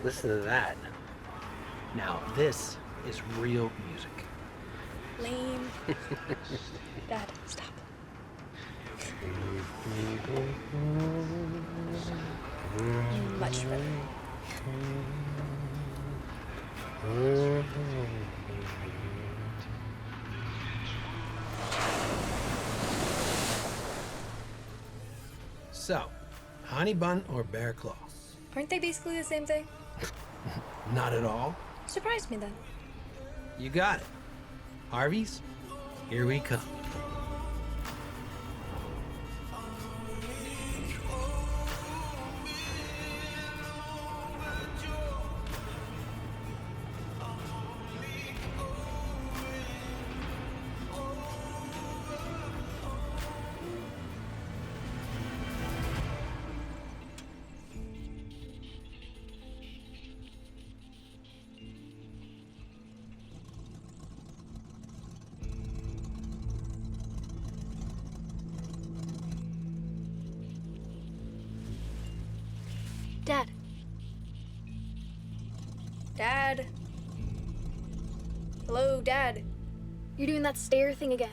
Listen to that. Now, this is real music. Lame. Dad, stop. Much better. So, honey bun or bear claw? Aren't they basically the same thing? Not at all. Surprised me then. You got it. Harvey's, here we come. Dad. Dad. Hello, Dad. You're doing that stare thing again.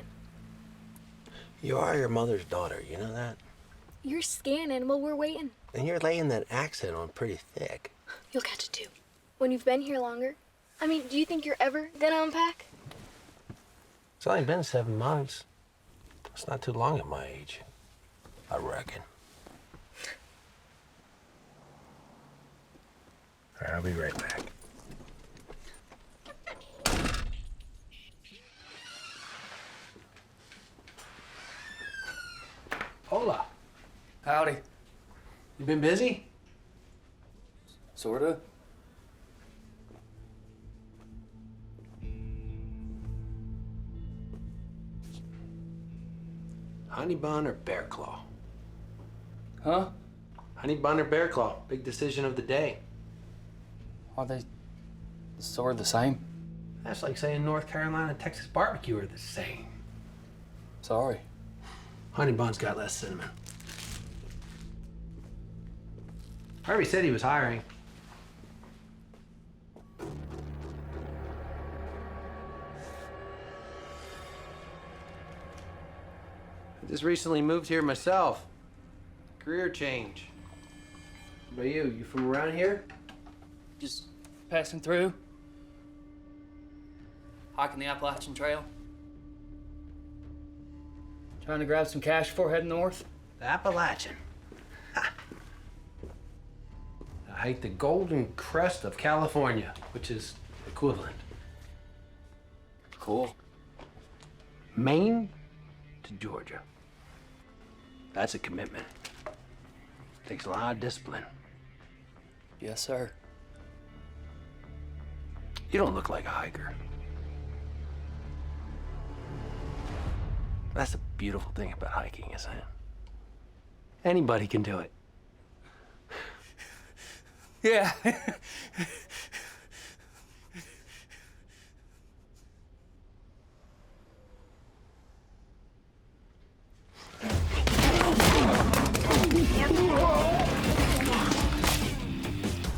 You are your mother's daughter, you know that? You're scanning while we're waiting. And you're laying that accent on pretty thick. You'll catch it too. When you've been here longer. I mean, do you think you're ever gonna unpack? It's only been 7 months. It's not too long at my age, I reckon. All right, I'll be right back. Hola. Howdy. You been busy? Sorta. Honey bun or bear claw? Huh? Honey bun or bear claw? Big decision of the day. Are they sort of the same? That's like saying North Carolina and Texas barbecue are the same. Sorry. Honey bun's got less cinnamon. Harvey said he was hiring. I just recently moved here myself. Career change. What about you? You from around here? Just passing through. Hiking the Appalachian Trail. Trying to grab some cash before heading north. The Appalachian. Ha. I hike the Golden Crest of California, which is equivalent. Cool. Maine to Georgia. That's a commitment. Takes a lot of discipline. Yes, sir. You don't look like a hiker. That's the beautiful thing about hiking, isn't it? Anybody can do it. Yeah.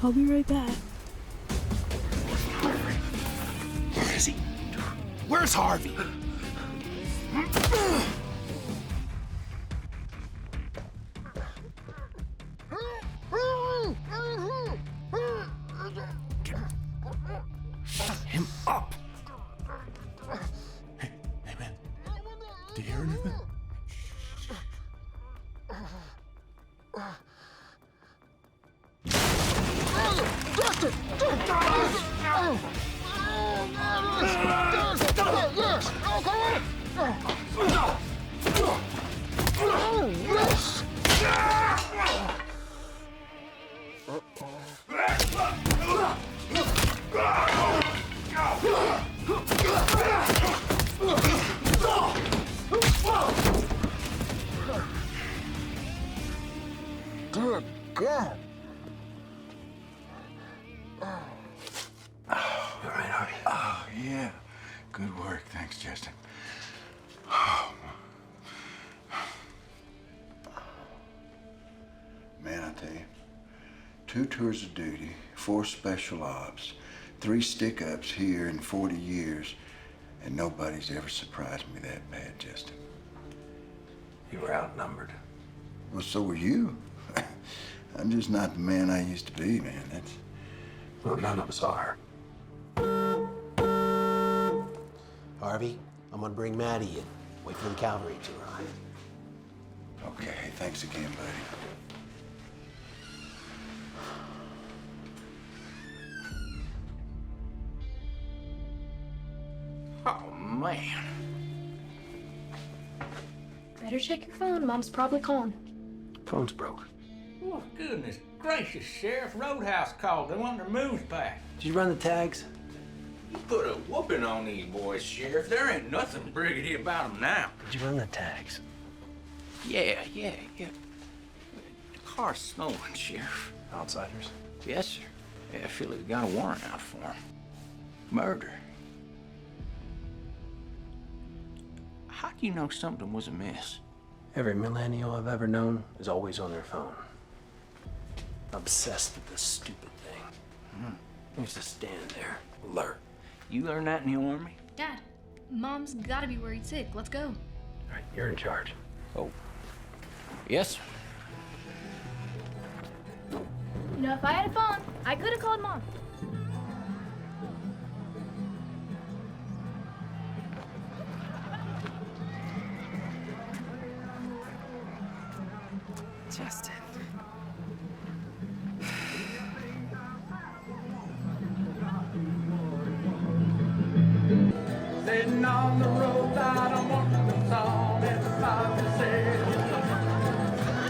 I'll be right back. Where is he? Where's Harvey? Shut him up! Hey, man. Do you hear anything? Good God. You all right, Harvey? Oh, yeah. Good work. Thanks, Justin. Oh. Man, I tell you, 2 tours of duty, 4 special ops, 3 stick-ups here in 40 years, and nobody's ever surprised me that bad, Justin. You were outnumbered. Well, so were you. I'm just not the man I used to be, man. That's... Well, none of us are. Harvey, I'm gonna bring Maddie in. Wait for the cavalry to arrive. Okay, thanks again, buddy. Oh, man. Better check your phone. Mom's probably calling. Phone's broke. Oh, goodness gracious, Sheriff. Roadhouse called. They want their moves back. Did you run the tags? You put a whooping on these boys, Sheriff. There ain't nothing briggity about them now. Did you run the tags? Yeah. The car's snowing, Sheriff. Outsiders? Yes, sir. Yeah, I feel like we got a warrant out for him. Murder. How do you know something was amiss? Every millennial I've ever known is always on their phone. Obsessed with this stupid thing. Used to stand there, alert. You learned that in the Army? Dad, Mom's gotta be worried sick. Let's go. All right, you're in charge. Oh. Yes, sir. You know, if I had a phone, I could have called Mom. Justin. Sitting on the roadside, I'm walking the song as the song says.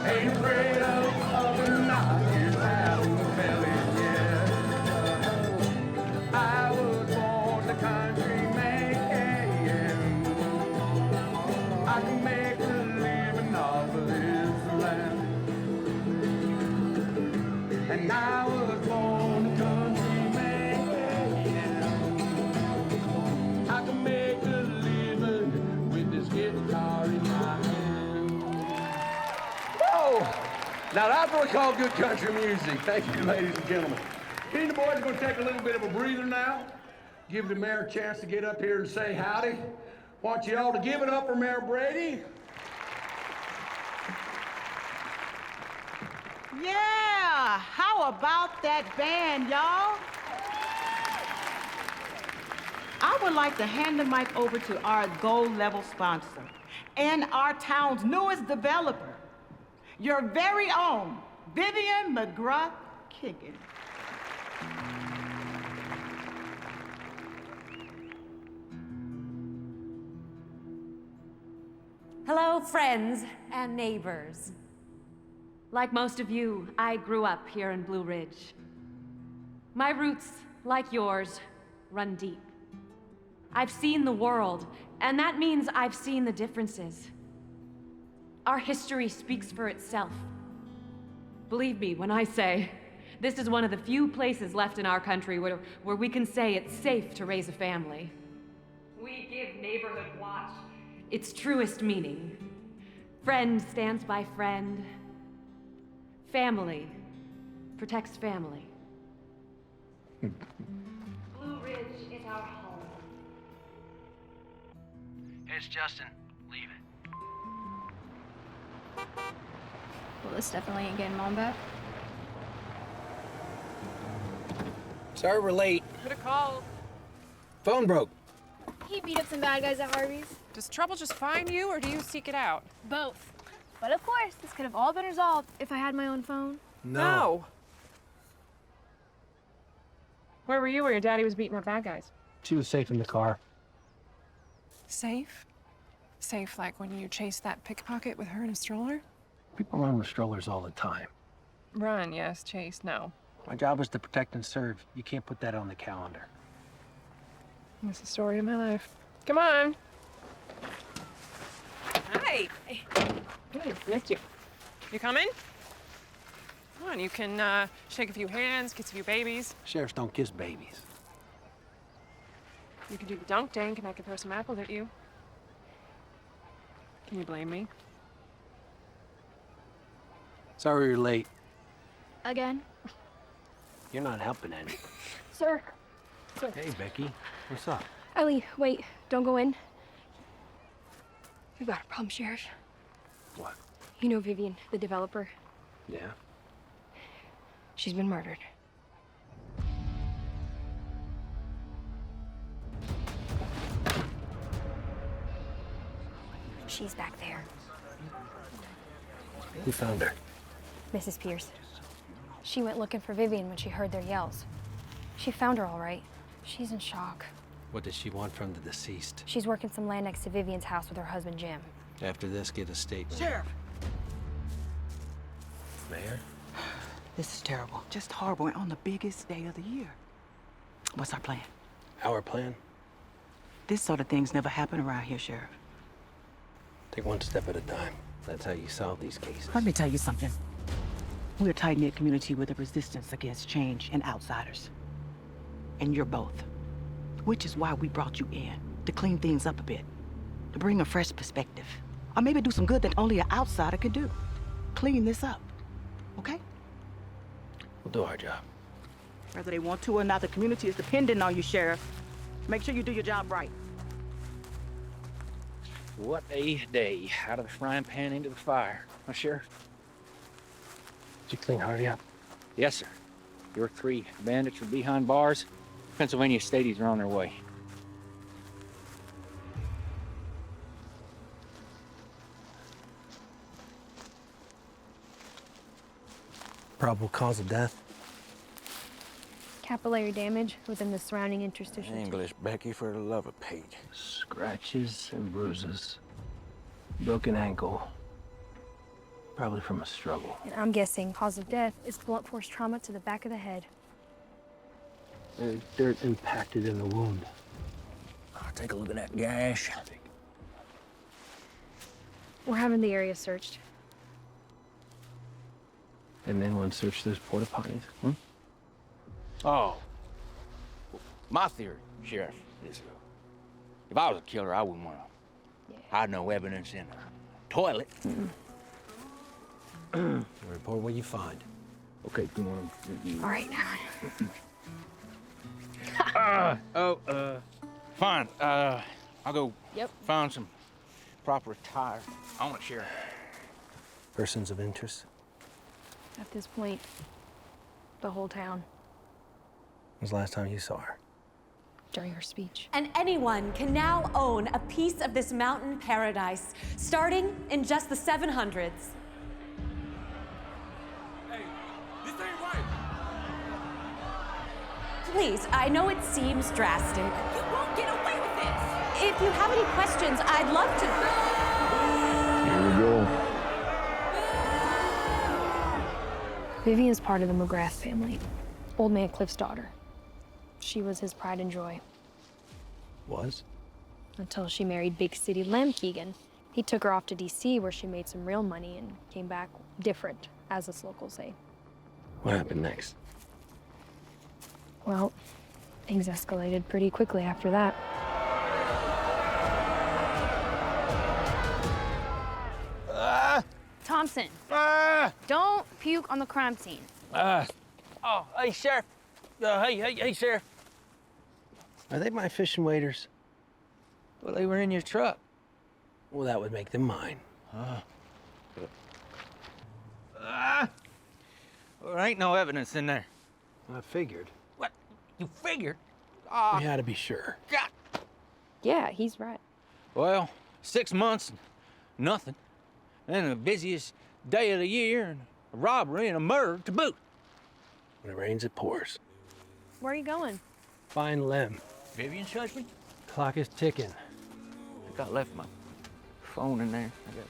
Ain't afraid of the night, you're out in the belly, yeah. I was born the country man. I can make a living off of this land. And I was born a country man. I can make a living with this guitar in my hand. Whoa! Now that's what we call good country music. Thank you, ladies and gentlemen. Me and the boys are going to take a little bit of a breather now. Give the mayor a chance to get up here and say howdy. Want you all to give it up for Mayor Brady. Yeah, how about that band, y'all? I would like to hand the mic over to our gold level sponsor and our town's newest developer, your very own Vivian McGraw-Kiggin. Hello, friends and neighbors. Like most of you, I grew up here in Blue Ridge. My roots, like yours, run deep. I've seen the world, and that means I've seen the differences. Our history speaks for itself. Believe me when I say, this is one of the few places left in our country where we can say it's safe to raise a family. We give neighborhood watch its truest meaning. Friend stands by friend. Family protects family. Blue Ridge is our home. It's Justin. Leave it. Well, this definitely ain't getting Mom back. Sorry we're late. Could have called. Phone broke. He beat up some bad guys at Harvey's. Does trouble just find you, or do you seek it out? Both. But of course, this could have all been resolved if I had my own phone. No. Where were you where your daddy was beating up bad guys? She was safe in the car. Safe? Safe like when you chased that pickpocket with her in a stroller? People run with strollers all the time. Run, yes. Chase, no. My job is to protect and serve. You can't put that on the calendar. That's the story of my life. Come on. Hi. Missed you. You coming? Come on, you can shake a few hands, kiss a few babies. Sheriffs don't kiss babies. You can do the dunk tank and I can throw some apples at you. Can you blame me? Sorry you're late. Again? You're not helping any. Sir. Hey, Becky. What's up? Ellie, wait. Don't go in. We've got a problem, Sheriff. What? You know Vivian, the developer? Yeah? She's been murdered. She's back there. Who found her? Mrs. Pierce. She went looking for Vivian when she heard their yells. She found her all right. She's in shock. What does she want from the deceased? She's working some land next to Vivian's house with her husband, Jim. After this, get a statement. Sheriff! Mayor? This is terrible. Just horrible and on the biggest day of the year. What's our plan? Our plan? This sort of things never happen around here, Sheriff. Take one step at a time. That's how you solve these cases. Let me tell you something. We're a tight-knit community with a resistance against change and outsiders. And you're both. Which is why we brought you in, to clean things up a bit. To bring a fresh perspective. Or maybe do some good that only an outsider could do. Clean this up. Okay? We'll do our job. Whether they want to or not, the community is dependent on you, Sheriff. Make sure you do your job right. What a day. Out of the frying pan into the fire. Huh, Sheriff? Did you clean Harvey up? Yes, sir. Your 3 bandits are behind bars. Pennsylvania Stadies are on their way. Probable cause of death? Capillary damage within the surrounding interstitial. English, Becky, for the love of Pete. Scratches and bruises. Broken ankle. Probably from a struggle. And I'm guessing cause of death is blunt force trauma to the back of the head. There's dirt impacted in the wound. I'll take a look at that gash. We're having the area searched. And then one search those porta potties. Oh. My theory, Sheriff, is if I was a killer, I wouldn't want to hide no evidence in a toilet. Report what you find. Okay, come on. All right. Fine. I'll go Yep. find some proper attire. On it, Sheriff. Persons of interest? At this point, the whole town, When's the last time you saw her? during her speech. And anyone can now own a piece of this mountain paradise, starting in just the 700s. Hey, this ain't right. Please, I know it seems drastic. You won't get away with this. If you have any questions, I'd love to. Here we go. Vivian's part of the McGrath family. Old man Cliff's daughter. She was his pride and joy. Was? Until she married big city Lem Keegan. He took her off to D.C. where she made some real money and came back different, as us locals say. What happened next? Well, things escalated pretty quickly after that. Thompson, don't puke on the crime scene. Oh, hey, Sheriff. Hey, Sheriff. Are they my fishing waders? Well, they were in your truck. Well, that would make them mine. Well, there ain't no evidence in there. I figured. What? You figured? We had to be sure. God. Yeah, he's right. Well, 6 months, nothing. And then the busiest day of the year, and a robbery and a murder to boot. When it rains, it pours. Where are you going? Find Lem. Vivian's husband? Clock is ticking. I think I left my phone in there. I got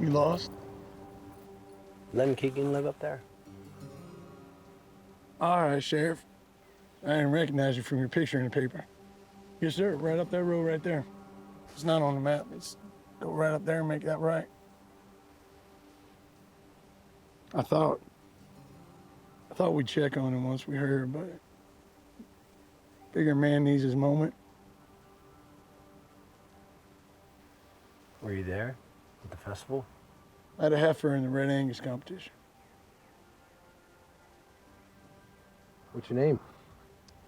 You lost? Lem Keegan live up there? All right, Sheriff. I didn't recognize you from your picture in the paper. Yes, sir. Right up that road right there. It's not on the map. It's go right up there and make that right. I thought we'd check on him once we heard, but bigger man needs his moment. Were you there at the festival? I had a heifer in the Red Angus competition. What's your name?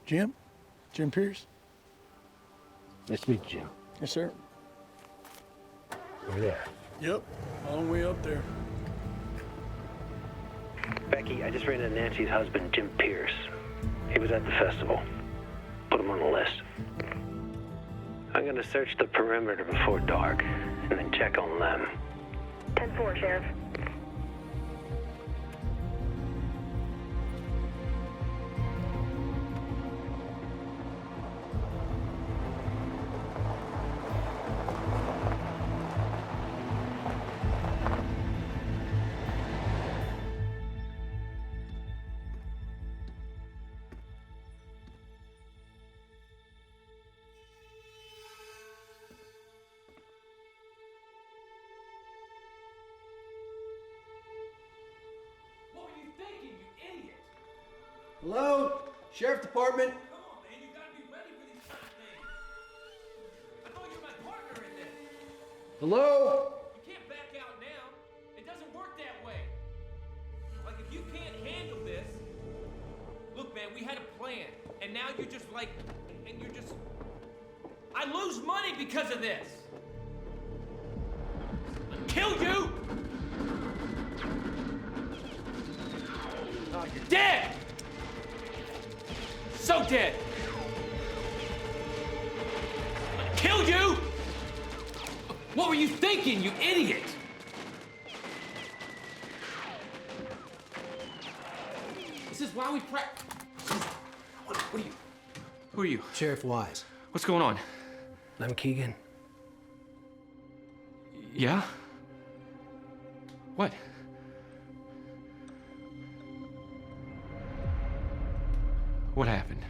Jim? Jim Pierce? Nice to meet you, Jim. Yes, sir. Over there. Yep, all the way up there. Becky, I just ran into Nancy's husband, Jim Pierce. He was at the festival. Put him on the list. I'm gonna search the perimeter before dark, and then check on them. 10-4, Sheriff. Hello? Sheriff Department? Come on, man, you gotta be ready for these kind of things. I know you're my partner in this. Hello? You can't back out now. It doesn't work that way. Like, if you can't handle this... Look, man, we had a plan, and now you're just like... And you're just... I lose money because of this. I'll kill you! Oh, you're dead! So dead! I'll kill you! What were you thinking, you idiot? This is why we What are you? Who are you? Sheriff Wise. What's going on? Lem Keegan. Yeah? What? What happened?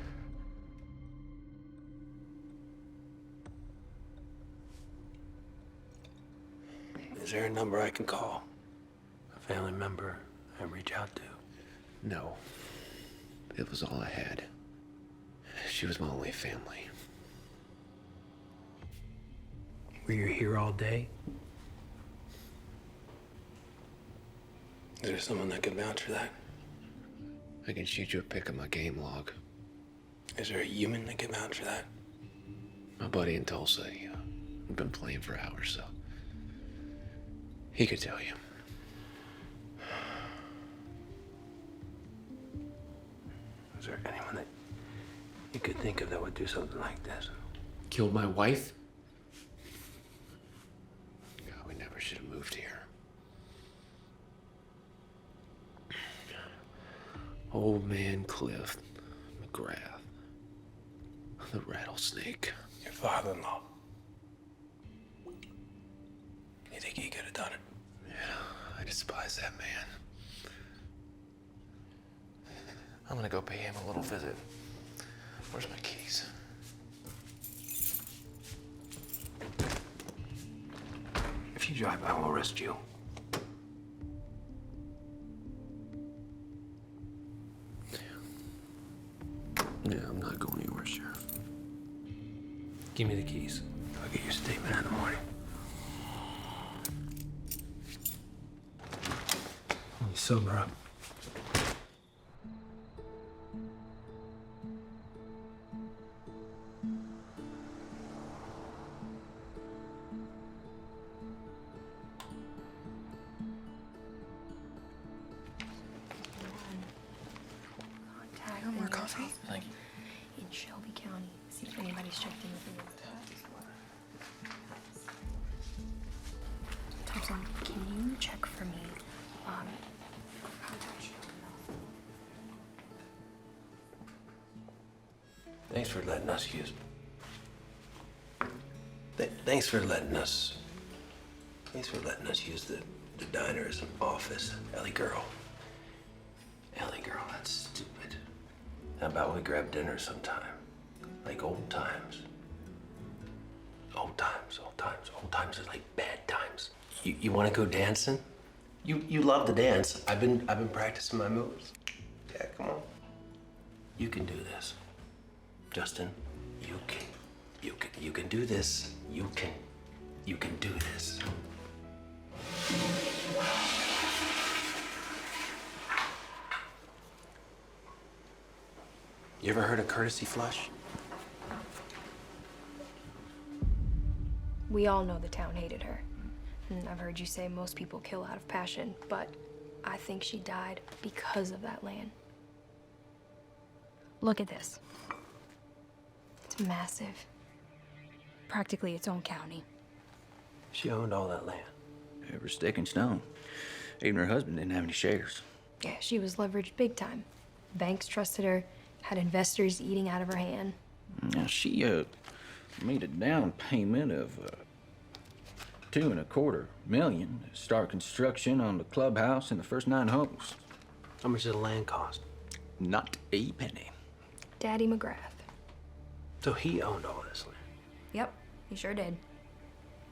Is there a number I can call? A family member I reach out to? No. It was all I had. She was my only family. Were you here all day? Is there someone that could vouch for that? I can shoot you a pic of my game log. Is there a human that could vouch for that? My buddy in Tulsa, we've been playing for hours, so he could tell you. Is there anyone that you could think of that would do something like this? Killed my wife? God, we never should have moved here. Old man Cliff McGrath. The rattlesnake. Your father-in-law. You think he could have done it? Yeah, I despise that man. I'm gonna go pay him a little visit. Where's my keys? If you drive, I will arrest you. Yeah, I'm not going anywhere, Sheriff. Give me the keys. I'll get your statement in the morning. You sober up. Contact more coffee? Thank you. In Shelby County. See if anybody's checked in with me. Thompson, can you check for me? Thanks for letting us use. Thanks for letting us use the The diner is an office. Ellie girl. Ellie girl, that's stupid. How about we grab dinner sometime? Like old times. Old times, old times, old times is like bad times. You want to go dancing? You love to dance. I've been practicing my moves. Yeah, come on. You can do this, Justin. You can do this. You can do this. You ever heard of courtesy flush? We all know the town hated her. And I've heard you say most people kill out of passion, but I think she died because of that land. Look at this. It's massive. Practically its own county. She owned all that land. Every stick and stone. Even her husband didn't have any shares. Yeah, she was leveraged big time. Banks trusted her, had investors eating out of her hand. Now, she made a down payment of $2.25 million to start construction on the clubhouse and the first 9 holes. How much did the land cost? Not a penny. Daddy McGrath. So he owned all this land? Yep, he sure did.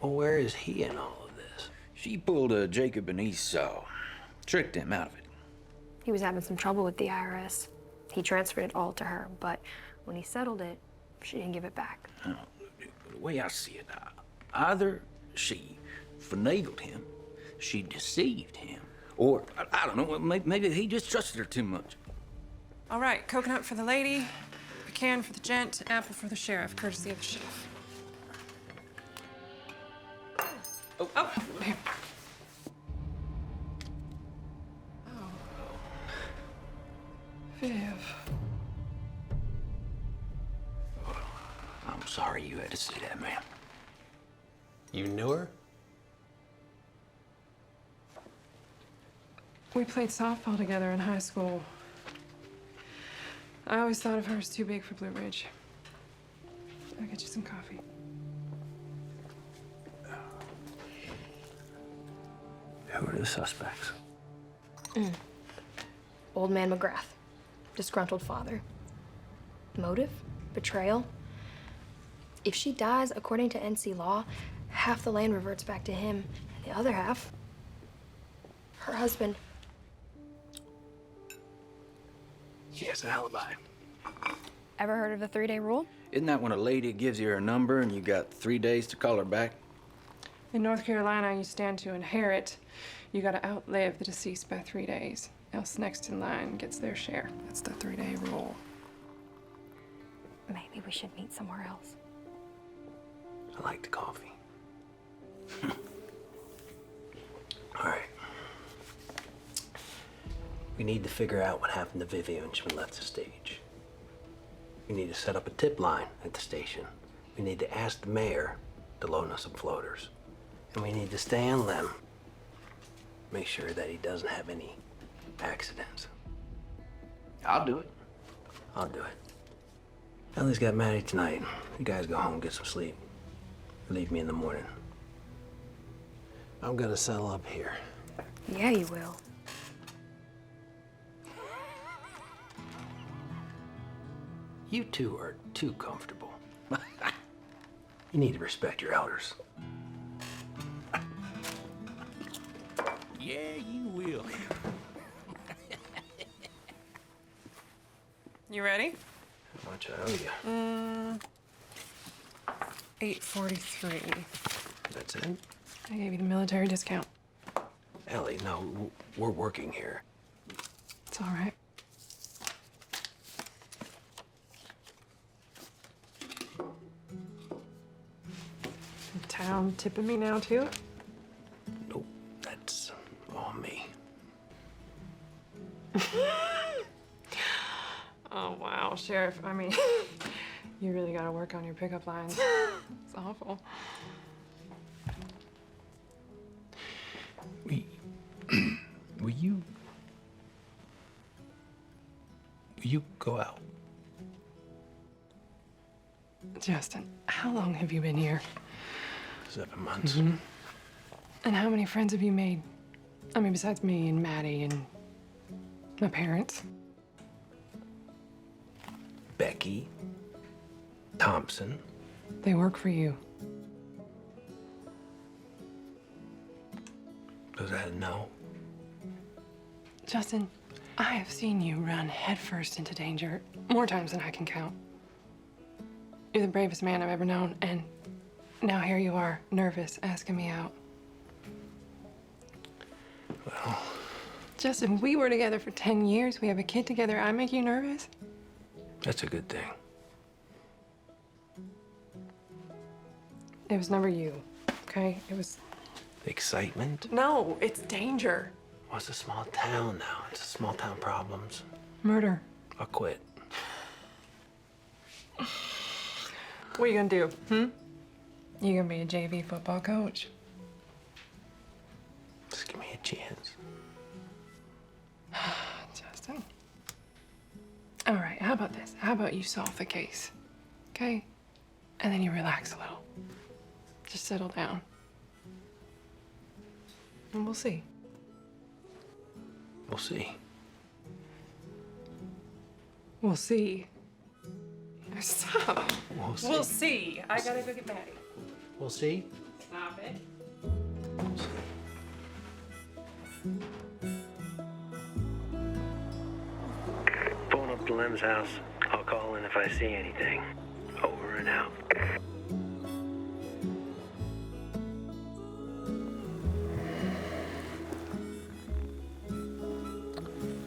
Well, where is he in all of this? She pulled a Jacob and Esau, tricked him out of it. He was having some trouble with the IRS. He transferred it all to her, but when he settled it, she didn't give it back. Oh, the way I see it, either she finagled him, she deceived him, or, I don't know, maybe he just trusted her too much. All right, coconut for the lady, pecan for the gent, apple for the sheriff, courtesy of the chef. Oh, here. Oh. Viv. I'm sorry you had to see that, man. You knew her? We played softball together in high school. I always thought of her as too big for Blue Ridge. I'll get you some coffee. Who are the suspects? Old man McGrath. Disgruntled father. Motive? Betrayal? If she dies according to NC law, half the land reverts back to him, and the other half, her husband. She has an alibi. Ever heard of the 3-day rule? Isn't that when a lady gives you her number and you got 3 days to call her back? In North Carolina, you stand to inherit. You gotta outlive the deceased by 3 days, else next in line gets their share. That's the 3-day rule. Maybe we should meet somewhere else. I like the coffee. All right. We need to figure out what happened to Vivian when she left the stage. We need to set up a tip line at the station. We need to ask the mayor to loan us some floaters. And we need to stay on limb. Make sure that he doesn't have any accidents. I'll do it. I'll do it. Ellie's got Maddie tonight. You guys go home, get some sleep. Leave me in the morning. I'm gonna settle up here. Yeah, you will. You two are too comfortable. You need to respect your elders. Yeah, you will. You ready? How much I owe you? $8.43. That's it? I gave you the military discount. Ellie, no, we're working here. It's all right. The town tipping me now, too? Nope, that's all me. Oh, wow, Sheriff. I mean, you really gotta work on your pickup lines. It's awful. Will you go out? Justin, how long have you been here? 7 months. And how many friends have you made? I mean, besides me and Maddie and my parents. Becky, Thompson. They work for you. Was that a no? Justin, I have seen you run headfirst into danger more times than I can count. You're the bravest man I've ever known, and now here you are, nervous, asking me out. Well... Justin, we were together for 10 years. We have a kid together. I make you nervous? That's a good thing. It was never you, okay? It was... Excitement? No, it's danger. Well, it's a small town now. It's a small town problems. Murder. I'll quit. What are you gonna do, You gonna be a JV football coach? Just give me a chance. Justin. All right, how about this? How about you solve the case, okay? And then you relax a little. Just settle down. And we'll see. We'll see. We'll see. Stop. We'll see. We'll see. I gotta go get Maddie. We'll see. Stop it. Pulling up to Lem's house. I'll call in if I see anything. Over and out.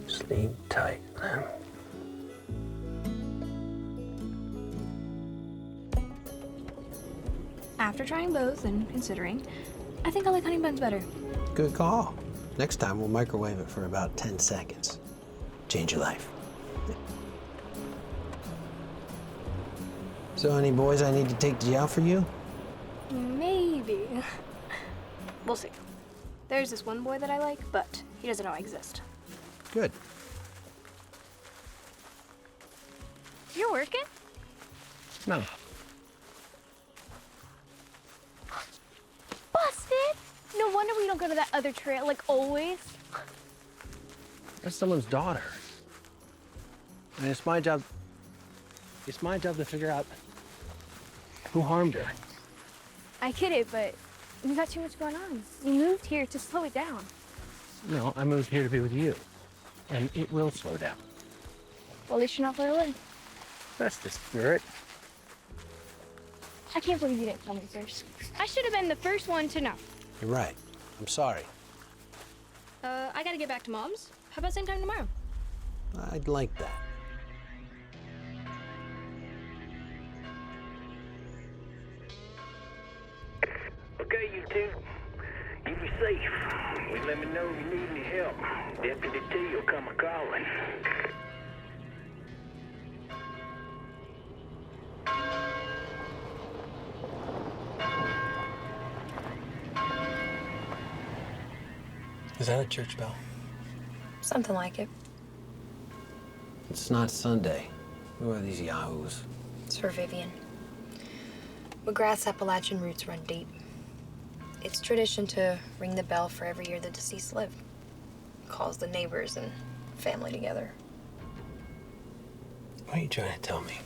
Sleep tight, Lem. After trying both and considering, I think I like honey buns better. Good call. Next time we'll microwave it for about 10 seconds. Change your life. So any boys I need to take to jail for you? Maybe. We'll see. There's this one boy that I like, but he doesn't know I exist. Good. You're working? No. Busted! No wonder we don't go to that other trail like always. That's someone's daughter. And it's my job to figure out who harmed her. I get it, but you got too much going on. You moved here to slow it down. No, I moved here to be with you. And it will slow down. Well, at least you're not far away. That's the spirit. I can't believe you didn't tell me first. I should have been the first one to know. You're right. I'm sorry. I gotta get back to Mom's. How about same time tomorrow? I'd like that. Okay, you two. You be safe. You let me know if you need any help. Deputy T will come a-calling. Is that a church bell? Something like it. It's not Sunday. Who are these yahoos? It's for Vivian. McGrath's Appalachian roots run deep. It's tradition to ring the bell for every year the deceased lived. Calls the neighbors and family together. What are you trying to tell me?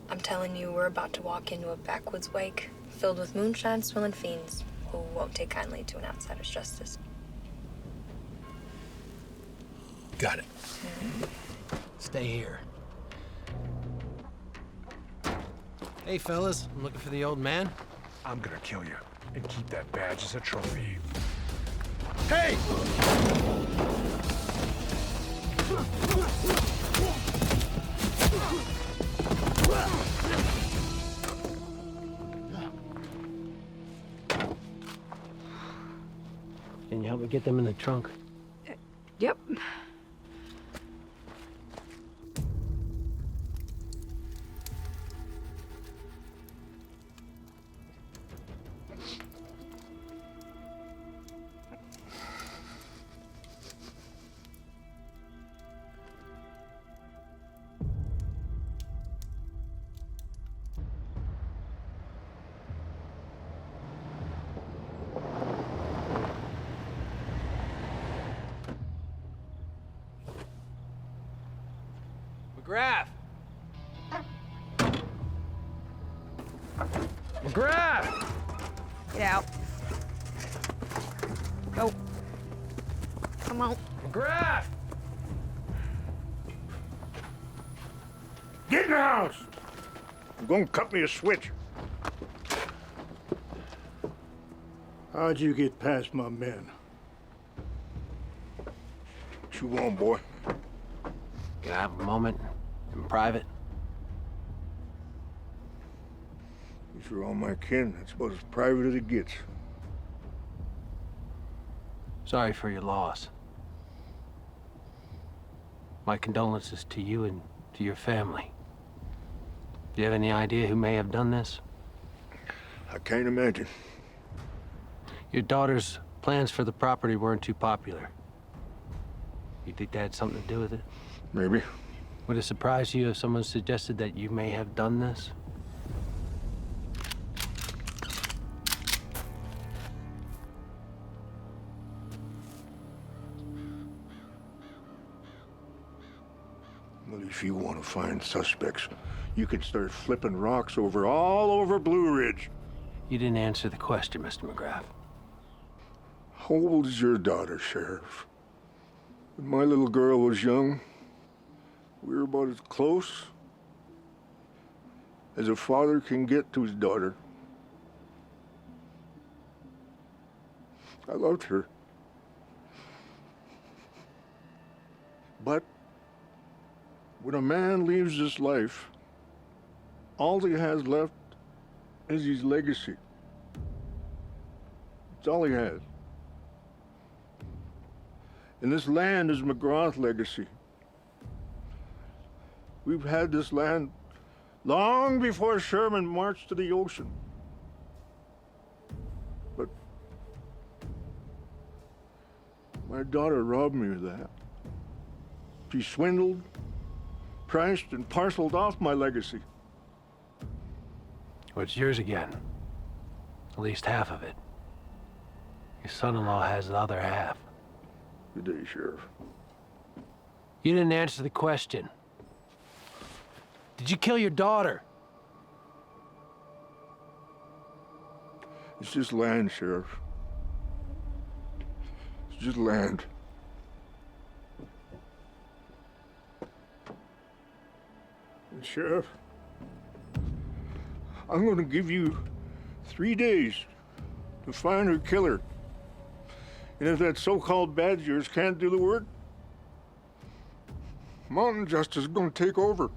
I'm telling you, we're about to walk into a backwoods wake filled with moonshine-swilling fiends who won't take kindly to an outsider's justice. Got it. Stay here. Hey, fellas, I'm looking for the old man. I'm gonna kill you and keep that badge as a trophy. Hey! Can you help me get them in the trunk? Yep. McGrath! Get out. Go. Come on. McGrath! Get in the house! I'm gonna cut me a switch. How'd you get past my men? What you want, boy? Can I have a moment in private? These are all my kin. That's about as private as it gets. Sorry for your loss. My condolences to you and to your family. Do you have any idea who may have done this? I can't imagine. Your daughter's plans for the property weren't too popular. You think that had something to do with it? Maybe. Would it surprise you if someone suggested that you may have done this? Well, if you want to find suspects, you can start flipping rocks all over Blue Ridge. You didn't answer the question, Mr. McGrath. How old is your daughter, Sheriff? When my little girl was young, we were about as close as a father can get to his daughter. I loved her. But when a man leaves this life, all he has left is his legacy. It's all he has. And this land is McGraw's legacy. We've had this land long before Sherman marched to the ocean. But my daughter robbed me of that. She swindled, priced, and parceled off my legacy. Well, it's yours again. At least half of it. Your son-in-law has the other half. Good day, Sheriff. You didn't answer the question. Did you kill your daughter? It's just land, Sheriff. It's just land. And Sheriff, I'm going to give you 3 days to find her killer. And if that so-called badge of yours can't do the work, mountain justice is going to take over.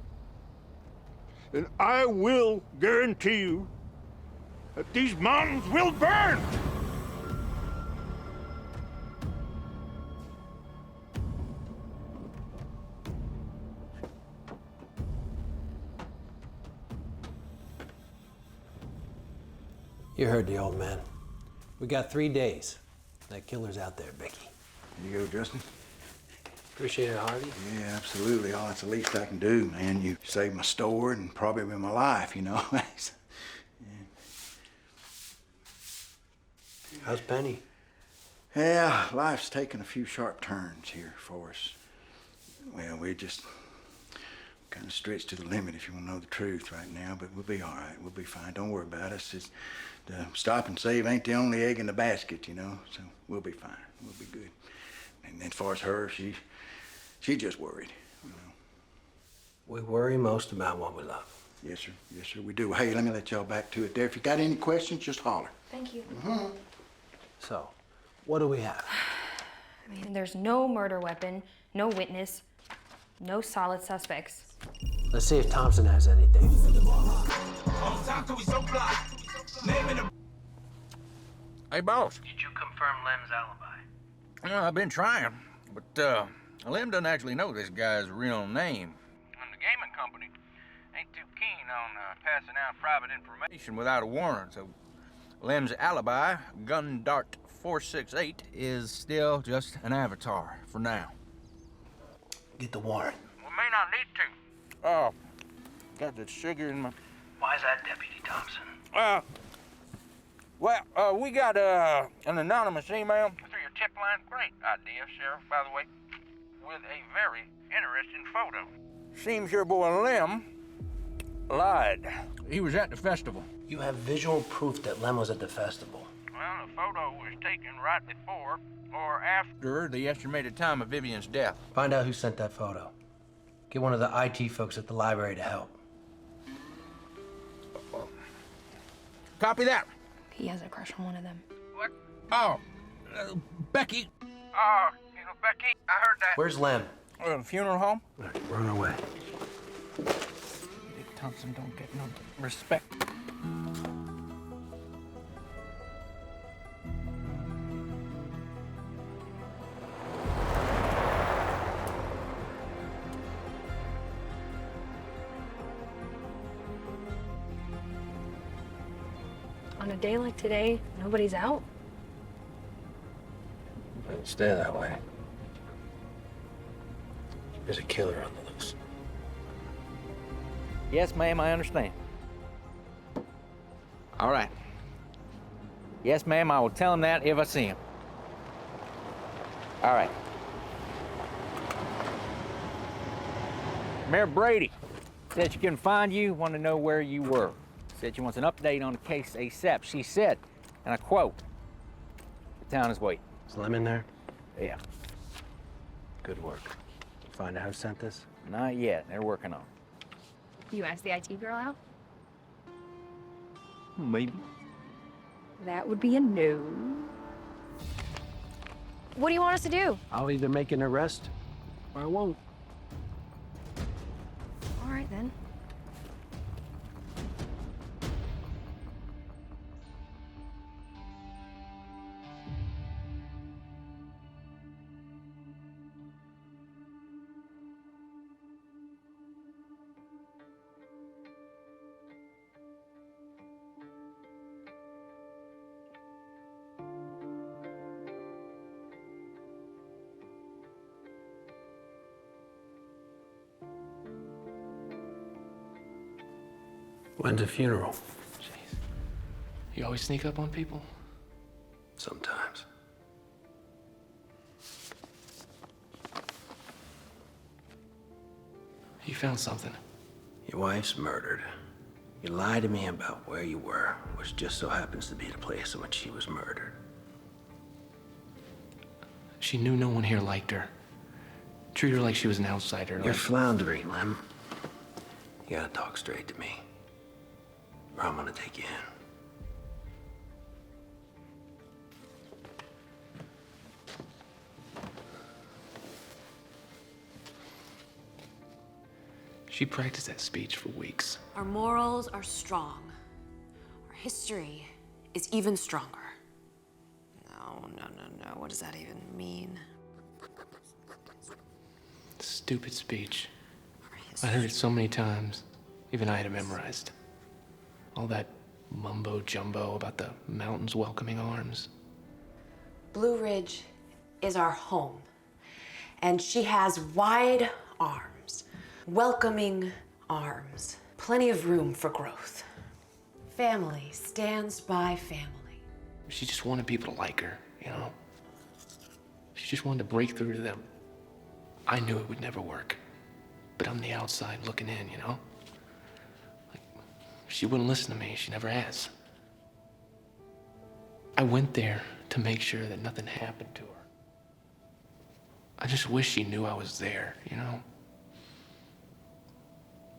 And I will guarantee you that these mountains will burn! You heard the old man. We got 3 days. That killer's out there, Becky. Here you go, Justin. Appreciate it, Harvey. Yeah, absolutely. Oh, it's the least I can do, man. You saved my store and probably my life, you know. How's Penny? Yeah, life's taken a few sharp turns here for us. Well, we're just kind of stretched to the limit, if you want to know the truth right now, but we'll be all right. We'll be fine. Don't worry about us. It's, stop and save ain't the only egg in the basket, you know, so we'll be fine. We'll be good. And as far as her, she just worried, you know. We worry most about what we love. Yes, sir. Yes, sir, we do. Hey, let me let y'all back to it there. If you got any questions, just holler. Thank you. So, what do we have? I mean, there's no murder weapon, no witness, no solid suspects. Let's see if Thompson has anything. Hey, boss. Did you confirm Lem's alibi? Well, I've been trying, but Lem doesn't actually know this guy's real name. And the gaming company ain't too keen on passing out private information without a warrant, so Lem's alibi, Gun Dart 468, is still just an avatar for now. Get the warrant. We may not need to. Oh, got the sugar in my... Why's that, Deputy Thompson? Well, we got an anonymous email through your tip line. Great idea, Sheriff, by the way. With a very interesting photo. Seems your boy Lem lied. He was at the festival. You have visual proof that Lem was at the festival. Well, the photo was taken right before or after the estimated time of Vivian's death. Find out who sent that photo. Get one of the IT folks at the library to help. Copy that. He has a crush on one of them. What? Oh, Becky. Oh, Becky, I heard that. Where's Lem? Funeral home? All right, we're on our way. Dick Thompson don't get no respect. On a day like today, nobody's out. It'll stay that way. There's a killer on the loose. Yes, ma'am, I understand. All right. Yes, ma'am, I will tell him that if I see him. All right. Mayor Brady said she couldn't find you, wanted to know where you were. Said she wants an update on the case ASAP. She said, and I quote, "The town is waiting." Is Lem in there? Yeah. Good work. Find out who sent this? Not yet. They're working on it. You asked the IT girl out? Maybe. That would be a no. What do you want us to do? I'll either make an arrest or I won't. All right, then. When's the funeral? Jeez. You always sneak up on people? Sometimes. You found something. Your wife's murdered. You lied to me about where you were, which just so happens to be the place in which she was murdered. She knew no one here liked her. Treat her like she was an outsider. You're like... floundering, Lem. You gotta talk straight to me, or I'm gonna take you in. She practiced that speech for weeks. Our morals are strong. Our history is even stronger. No. What does that even mean? Stupid speech. I heard it so many times. Even I had it memorized. All that mumbo jumbo about the mountains welcoming arms. Blue Ridge is our home. And she has wide arms, welcoming arms, plenty of room for growth. Family stands by family. She just wanted people to like her, you know? She just wanted to break through to them. I knew it would never work. But I'm the outside looking in, you know? Like, she wouldn't listen to me. She never has. I went there to make sure that nothing happened to her. I just wish she knew I was there, you know?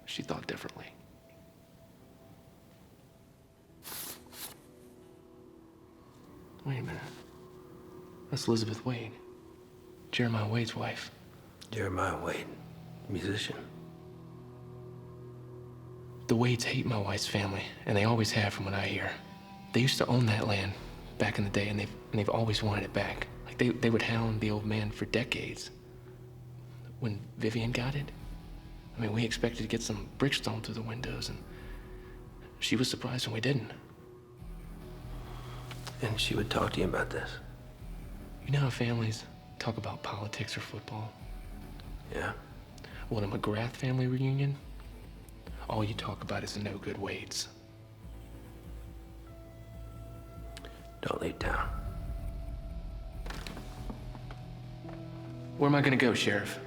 She thought differently. Wait a minute. That's Elizabeth Wade. Jeremiah Wade's wife. Jeremiah Wade, musician. The Wades hate my wife's family, and they always have from what I hear. They used to own that land back in the day, and they've always wanted it back. Like they would hound the old man for decades. When Vivian got it, I mean, we expected to get some bricks thrown through the windows, and she was surprised when we didn't. And she would talk to you about this? You know how families talk about politics or football? Yeah. Well, in a McGrath family reunion, all you talk about is the no-good Wades. Don't leave town. Where am I gonna go, Sheriff?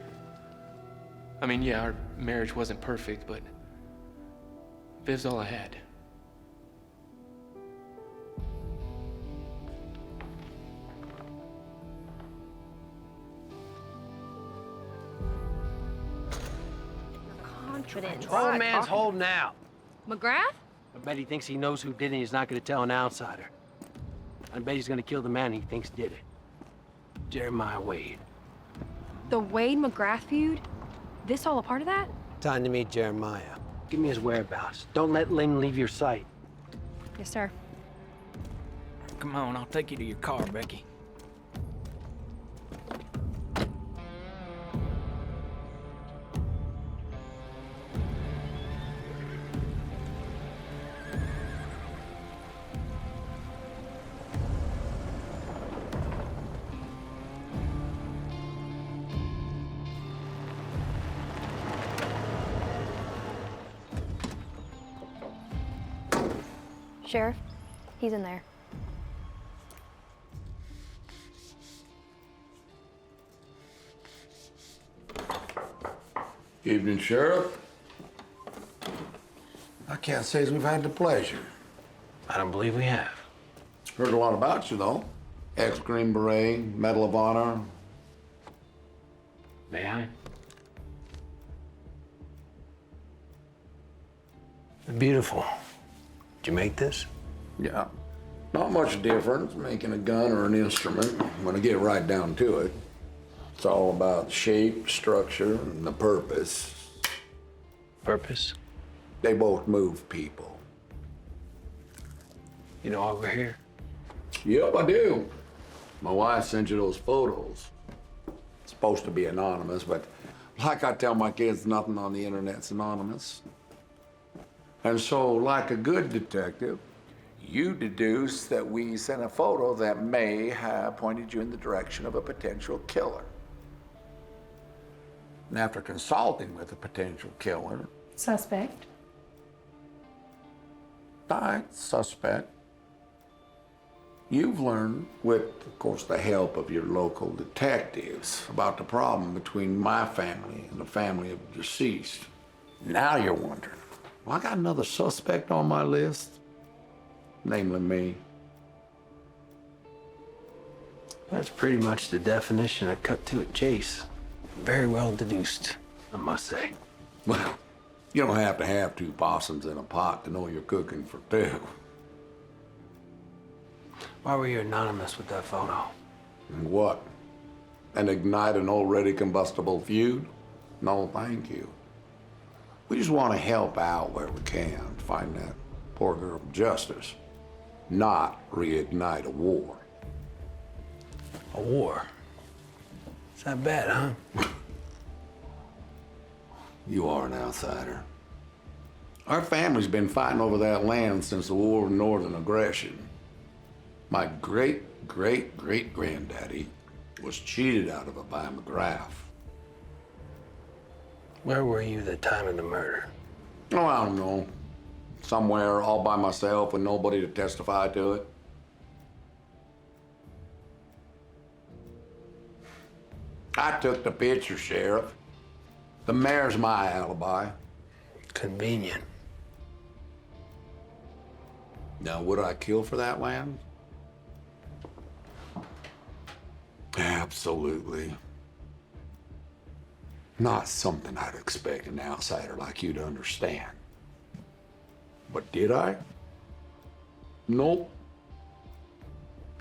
I mean, yeah, our marriage wasn't perfect, but Viv's all I had. Confidence. Old man's holding out. McGrath? I bet he thinks he knows who did it and he's not gonna tell an outsider. I bet he's gonna kill the man he thinks did it. Jeremiah Wade. The Wade McGrath feud? This all a part of that? Time to meet Jeremiah. Give me his whereabouts. Don't let Lynn leave your sight. Yes, sir. Come on, I'll take you to your car, Becky. Sheriff, he's in there. Evening, Sheriff. I can't say as we've had the pleasure. I don't believe we have. Heard a lot about you, though. Ex-Green Beret, Medal of Honor. May I? Beautiful. Did you make this? Yeah. Not much difference making a gun or an instrument when I get right down to it. It's all about shape, structure, and the purpose. Purpose? They both move people. You know why we're here? Yep, I do. My wife sent you those photos. It's supposed to be anonymous, but like I tell my kids, nothing on the internet's anonymous. And so, like a good detective, you deduce that we sent a photo that may have pointed you in the direction of a potential killer. And after consulting with a potential killer, Suspect. suspect, you've learned, with, of course, the help of your local detectives, about the problem between my family and the family of the deceased. Now you're wondering, well, I got another suspect on my list, namely me. That's pretty much the definition of cut to it chase. Very well deduced, I must say. Well, you don't have to have two possums in a pot to know you're cooking for two. Why were you anonymous with that photo? And what? And ignite an already combustible feud? No, thank you. We just want to help out where we can, find that poor girl justice, not reignite a war. A war? Is that bad, huh? You are an outsider. Our family's been fighting over that land since the War of Northern Aggression. My great-great-great-granddaddy was cheated out of it by McGrath. Where were you the time of the murder? Oh, I don't know. Somewhere all by myself with nobody to testify to it. I took the picture, Sheriff. The mayor's my alibi. Convenient. Now, would I kill for that land? Absolutely. Not something I'd expect an outsider like you to understand. But did I? Nope.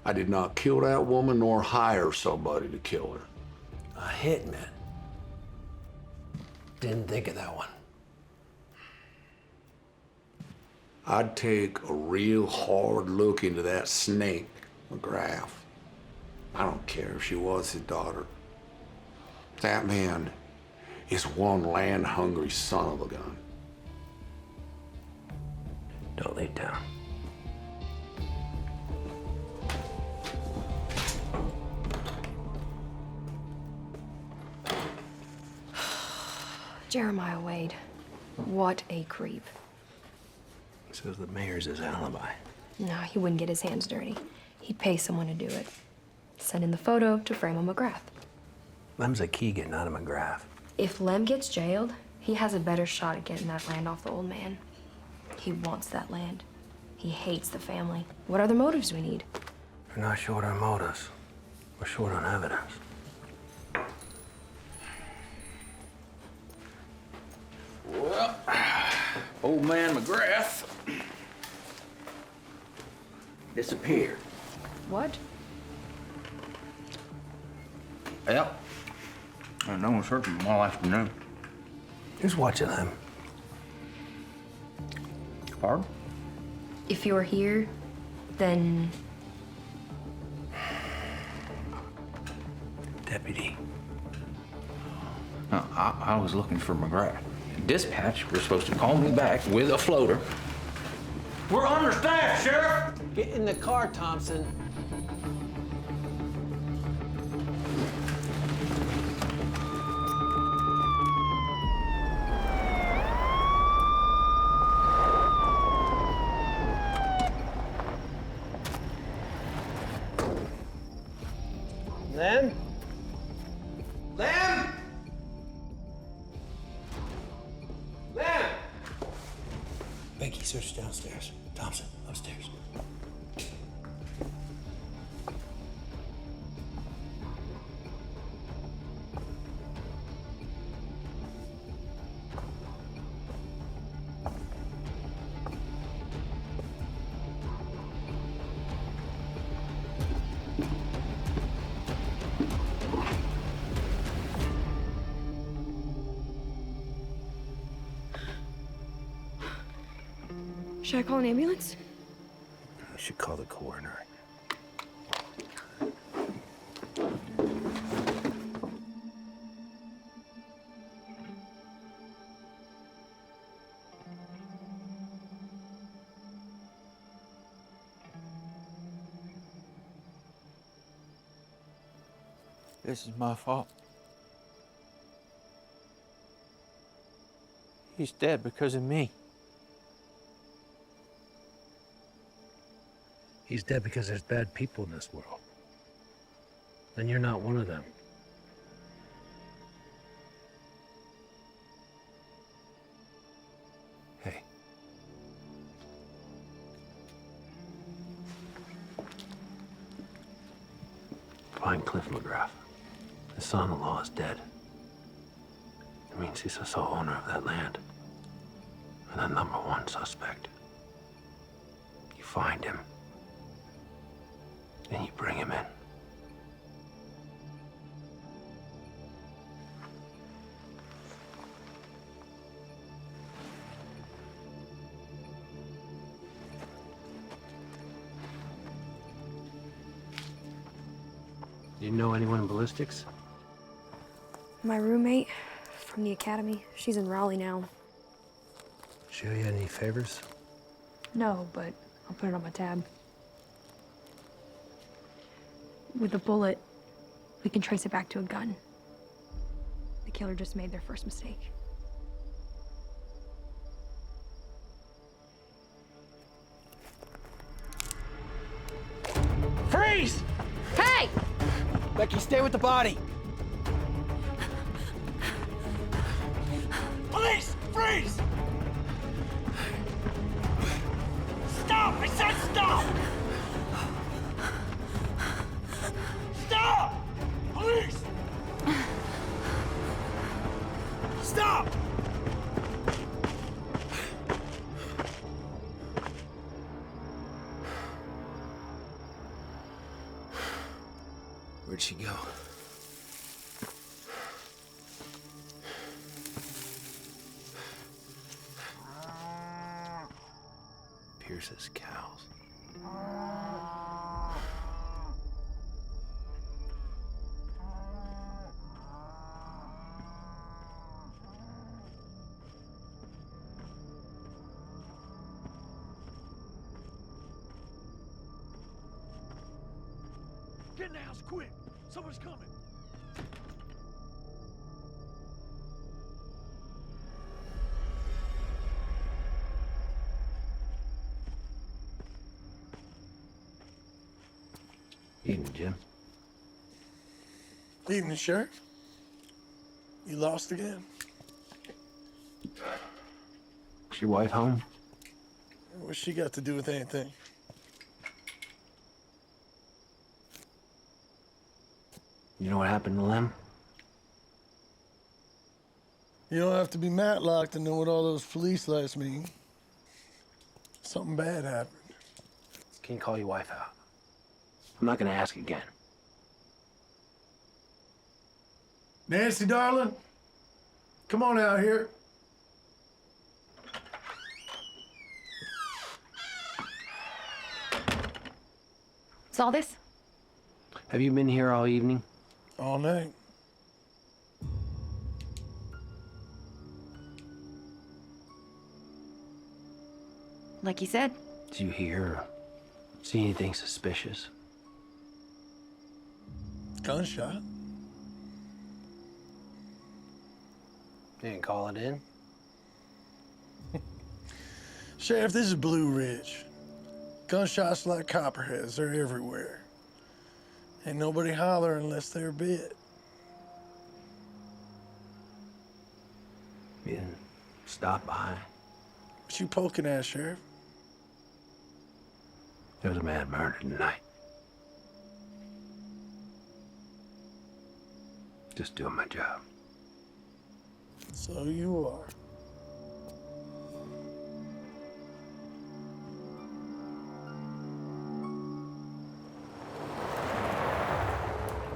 I did not kill that woman nor hire somebody to kill her. A hitman. Didn't think of that one. I'd take a real hard look into that snake, McGrath. I don't care if she was his daughter. That man is one land-hungry son of a gun. Don't lay down. Jeremiah Wade. What a creep. So the mayor's his alibi. No, he wouldn't get his hands dirty. He'd pay someone to do it. Send in the photo to frame a McGrath. Lem's a key getting out of McGrath. If Lem gets jailed, he has a better shot at getting that land off the old man. He wants that land. He hates the family. What other motives do we need? We're not short on motives. We're short on evidence. Well, old man McGrath disappeared. What? Well, no one's heard from him all afternoon. Who's watching them? Pardon? If you were here, then Deputy. No, I was looking for McGrath. Dispatch was supposed to call me back with a floater. We're understaffed, Sheriff! Get in the car, Thompson. Lem? Lem? Lem? Becky, search downstairs. Thompson, upstairs. should I call an ambulance? I should call the coroner. This is my fault. He's dead because of me. He's dead because there's bad people in this world. And you're not one of them. Hey. Find Cliff McGrath. His son-in-law is dead. It means he's the sole owner of that land. And the #1 suspect. You find him. And you bring him in. Do you know anyone in ballistics? My roommate from the academy. She's in Raleigh now. Show you any favors? No, but I'll put it on my tab. With a bullet, we can trace it back to a gun. The killer just made their first mistake. Freeze! Hey! Becky, stay with the body. Police! Freeze! Stop! I said stop! Stop! Police! Stop! Where'd she go? Pierce's cows. Get in the house quick! Someone's coming! Evening, Jim. Evening, Sheriff. You lost again. Is your wife home? What's she got to do with anything? You know what happened to Lem? You don't have to be Matlock to know what all those police lights mean. Something bad happened. Can you call your wife out? I'm not gonna ask again. Nancy, darling, come on out here. Saw this? Have you been here all evening? All night. Like you said. Did you hear or see anything suspicious? Gunshot. You didn't call it in? Sheriff, this is Blue Ridge. Gunshots like copperheads, they're everywhere. Ain't nobody holler unless they're bit. You didn't stop by. What you poking at, Sheriff? There was a man murdered tonight. Just doing my job. So you are.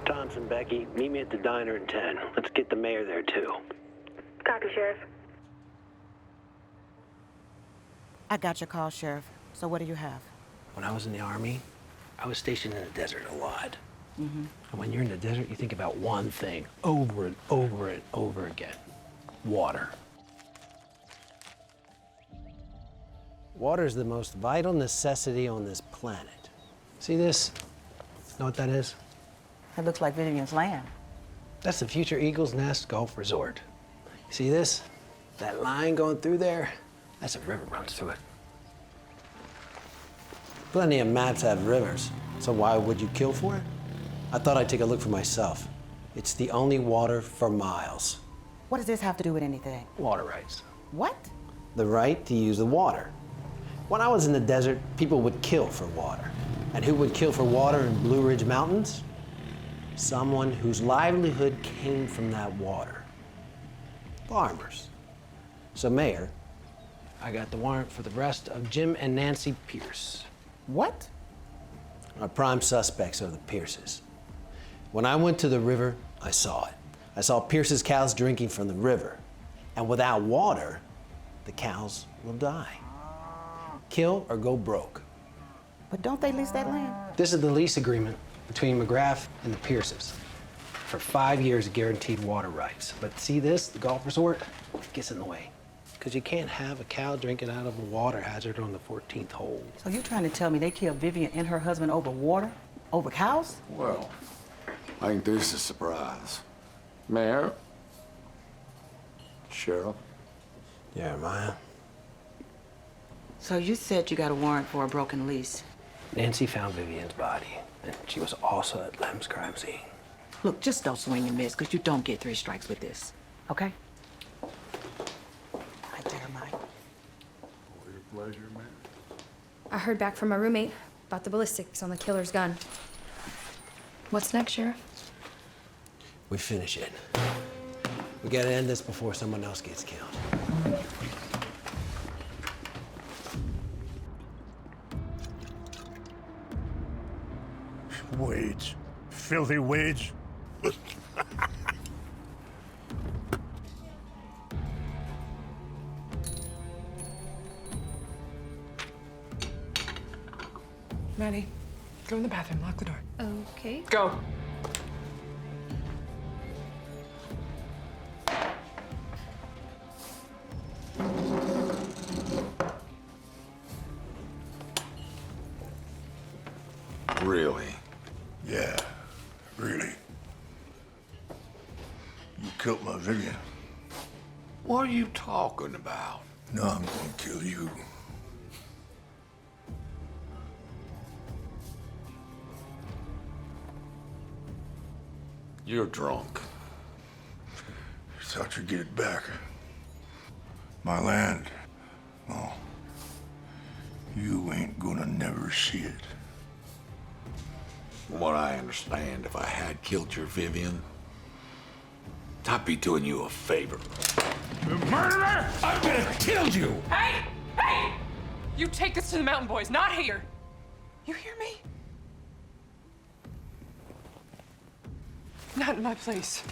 Thompson, Becky, meet me at the diner in 10. Let's get the mayor there, too. Copy, Sheriff. I got your call, Sheriff. So what do you have? When I was in the Army, I was stationed in the desert a lot. Mm-hmm. And when you're in the desert, you think about one thing over and over and over again. Water. Water is the most vital necessity on this planet. See this? Know what that is? It looks like Vivian's land. That's the future Eagle's Nest Golf Resort. See this? That line going through there? That's a river runs through it. Plenty of maps have rivers, so why would you kill for it? I thought I'd take a look for myself. It's the only water for miles. What does this have to do with anything? Water rights. What? The right to use the water. When I was in the desert, people would kill for water. And who would kill for water in Blue Ridge Mountains? Someone whose livelihood came from that water. Farmers. So, Mayor, I got the warrant for the arrest of Jim and Nancy Pierce. What? Our prime suspects are the Pierces. When I went to the river, I saw it. I saw Pierce's cows drinking from the river. And without water, the cows will die. Kill or go broke. But don't they lease that land? This is the lease agreement between McGrath and the Pierces. For 5 years, guaranteed water rights. But see this, the golf resort, gets in the way. Because you can't have a cow drinking out of a water hazard on the 14th hole. So you're trying to tell me they killed Vivian and her husband over water? Over cows? Well, I think this is a surprise. Mayor? Sheriff? Jeremiah? So you said you got a warrant for a broken lease. Nancy found Vivian's body, and she was also at Lem's crime scene. Look, just don't swing and miss, because you don't get 3 strikes with this, okay? Hi, Jeremiah. Always a pleasure, man. I heard back from my roommate about the ballistics on the killer's gun. What's next, Sheriff? We finish it. We gotta end this before someone else gets killed. Wage. Filthy wage. Maddie, go in the bathroom, lock the door. Okay. Go. Really? Yeah, really. You killed my Vivian. What are you talking about? No, I'm gonna kill you. You're drunk. Thought you'd get it back. My land. Well, never see it. From what I understand, if I had killed your Vivian, I'd be doing you a favor. You murderer! I'm gonna kill you! Hey! Hey! You take this to the mountain boys, not here. You hear me? Not in my place.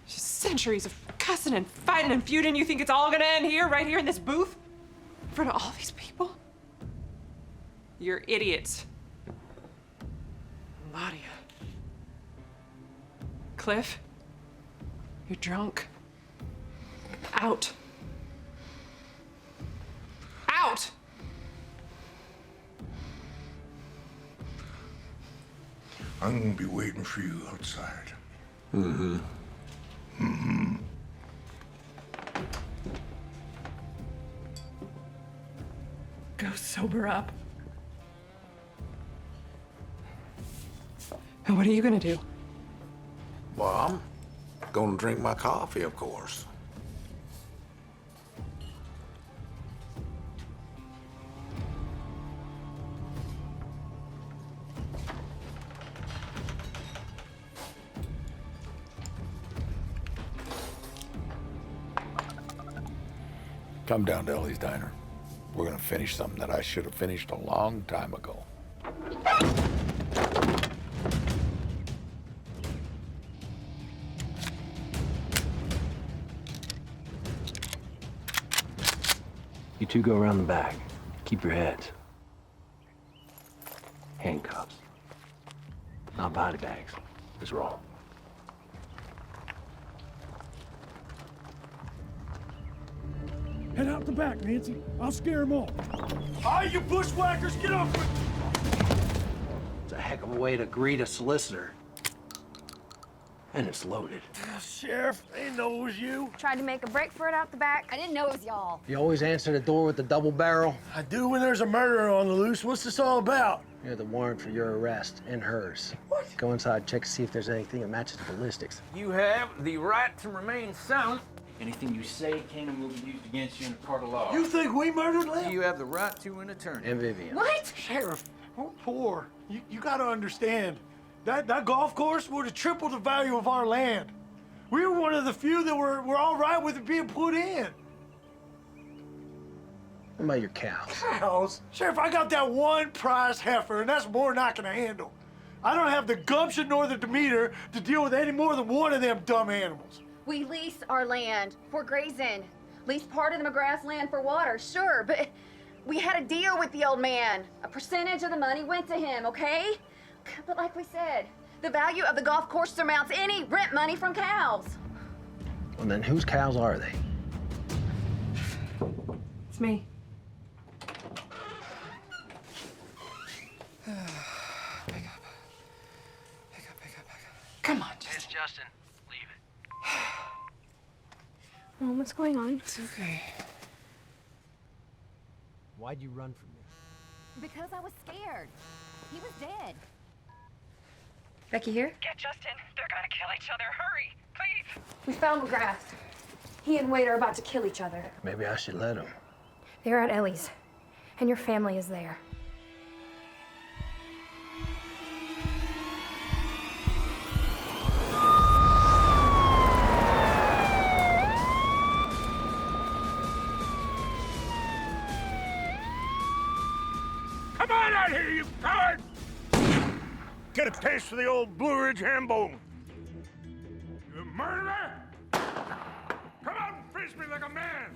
Just centuries of cussing and fighting and feuding. You think it's all gonna end here, right here in this booth? In front of all these people? You're idiots. Ladia. Cliff. You're drunk. Out. Out! I'm gonna be waiting for you outside. Mm-hmm. Mm-hmm. Go sober up. And what are you gonna do? Well, I'm gonna drink my coffee, of course. Come down to Ellie's Diner. We're gonna finish something that I should have finished a long time ago. You two go around the back. Keep your heads. Handcuffs. Not body bags. Just roll. Head out the back, Nancy. I'll scare them off. All right, you bushwhackers, get off me! It's a heck of a way to greet a solicitor. And it's loaded. Sheriff, they didn't know it was you. Tried to make a break for it out the back. I didn't know it was y'all. You always answer the door with the double barrel? I do when there's a murderer on the loose. What's this all about? You're the warrant for your arrest and hers. What? Go inside, check to see if there's anything that matches the ballistics. You have the right to remain silent. Anything you say can and will be used against you in a court of law. You think we murdered Lem? You have the right to an attorney. And Vivian. What? Sheriff, we're poor. You gotta understand. That golf course would have tripled the value of our land. We were one of the few that were all right with it being put in. What about your cows? Cows? Sheriff, I got that one prize heifer, and that's more than I can handle. I don't have the gumption nor the demeanor to deal with any more than one of them dumb animals. We lease our land for grazing. Lease part of the McGrath's land for water, sure, but we had a deal with the old man. A percentage of the money went to him, okay? But like we said, the value of the golf course surmounts any rent money from cows. Well, then whose cows are they? It's me. Come on, Justin. It's Justin. Leave it. Mom, what's going on? It's okay. Why'd you run from me? Because I was scared. He was dead. Becky here? Get Justin. They're gonna kill each other. Hurry, please. We found McGrath. He and Wade are about to kill each other. Maybe I should let him. They're at Ellie's, and your family is there. Come on out here, you coward! Get a taste for the old Blue Ridge ham bone. You murderer! Come out and face me like a man!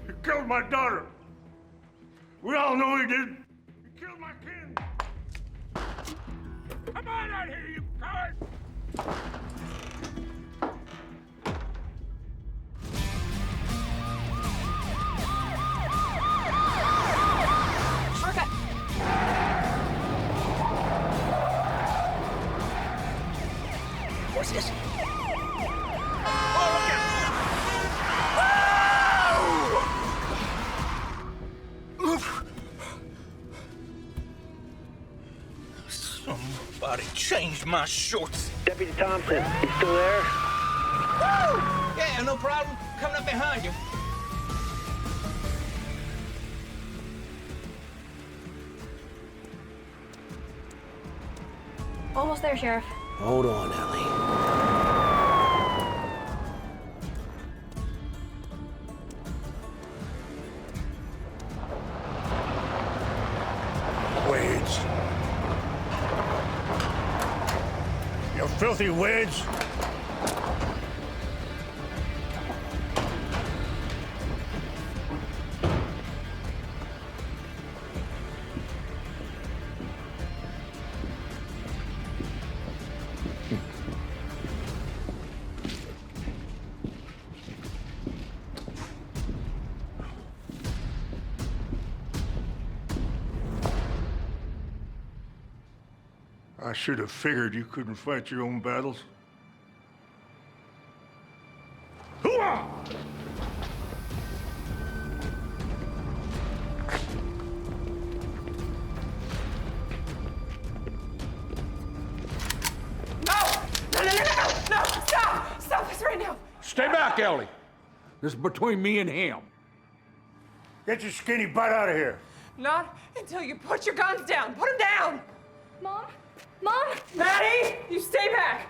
You killed my daughter. We all know he did. You killed my kin. Come on out here, you coward! Shortcut. What's this? Somebody changed my shorts. Deputy Thompson, you still there? no problem coming up behind you. Almost there, Sheriff. Hold on, Ellie. Weeds. You filthy weeds. I should have figured you couldn't fight your own battles. Hooah! No! Stop! Stop this right now! Stay back, Ellie. This is between me and him. Get your skinny butt out of here. Not until you put your guns down. Put them down! Mom? Mom? Maddie! You stay back!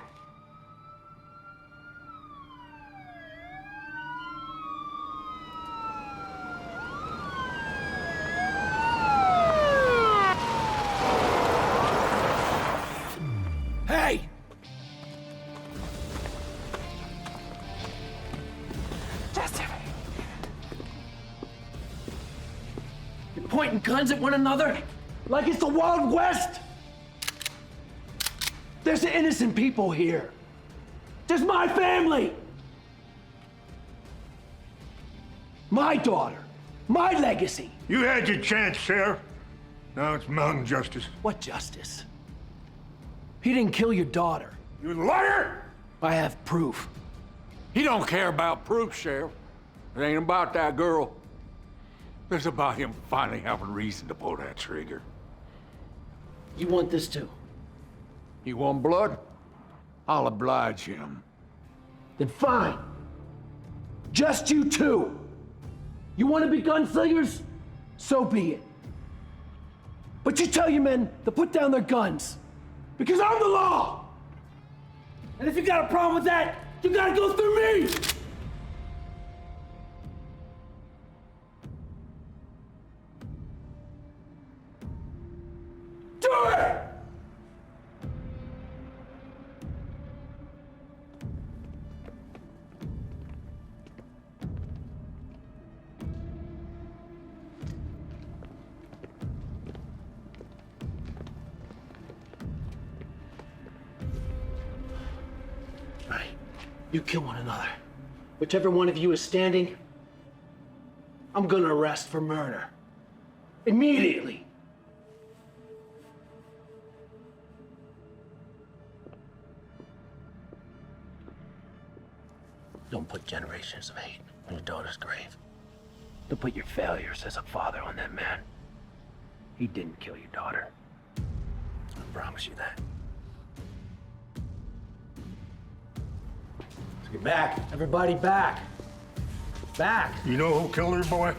Hey! Justin! You're pointing guns at one another like it's the Wild West? There's innocent people here. There's my family. My daughter. My legacy. You had your chance, Sheriff. Now it's mountain justice. What justice? He didn't kill your daughter. You liar! I have proof. He don't care about proof, Sheriff. It ain't about that girl. It's about him finally having reason to pull that trigger. You want this too? You want blood? I'll oblige him. Then fine. Just you two. You want to be gunslingers? So be it. But you tell your men to put down their guns. Because I'm the law! And if you got a problem with that, you gotta go through me! Do it! Right. You kill one another. Whichever one of you is standing, I'm gonna arrest for murder. Immediately. Don't put generations of hate on your daughter's grave. Don't put your failures as a father on that man. He didn't kill your daughter. I promise you that. Let's get back. Everybody back. Back. You know who killed her, boy?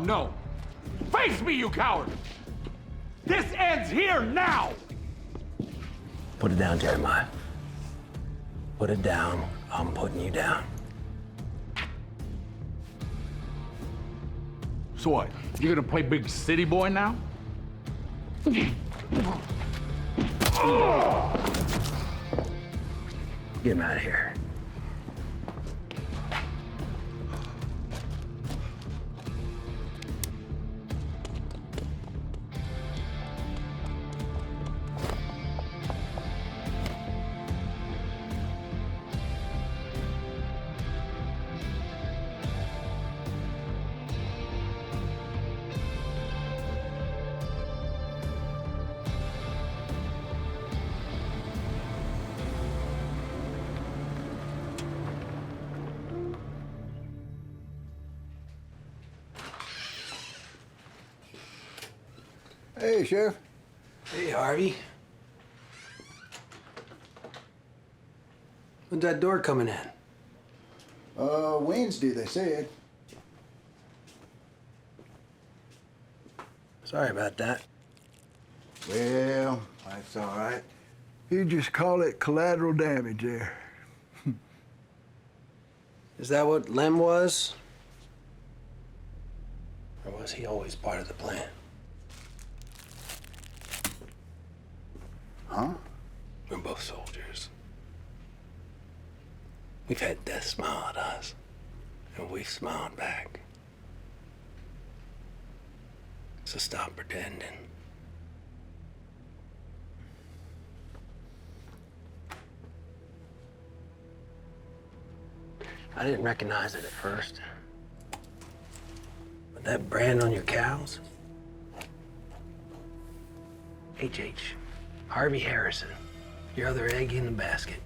No. Face me, you coward! This ends here now! Put it down, Jeremiah. Put it down. I'm putting you down. So what? You gonna play big city boy now? Get him out of here. Hey, Sheriff. Hey, Harvey. When's that door coming in? Wednesday, they said. Sorry about that. Well, that's all right. You just call it collateral damage there. Is that what Lem was? Or was he always part of the plan? Huh? We're both soldiers. We've had death smile at us, and we've smiled back. So stop pretending. I didn't recognize it at first. But that brand on your cows? H.H. Harvey Harrison. Your other egg in the basket.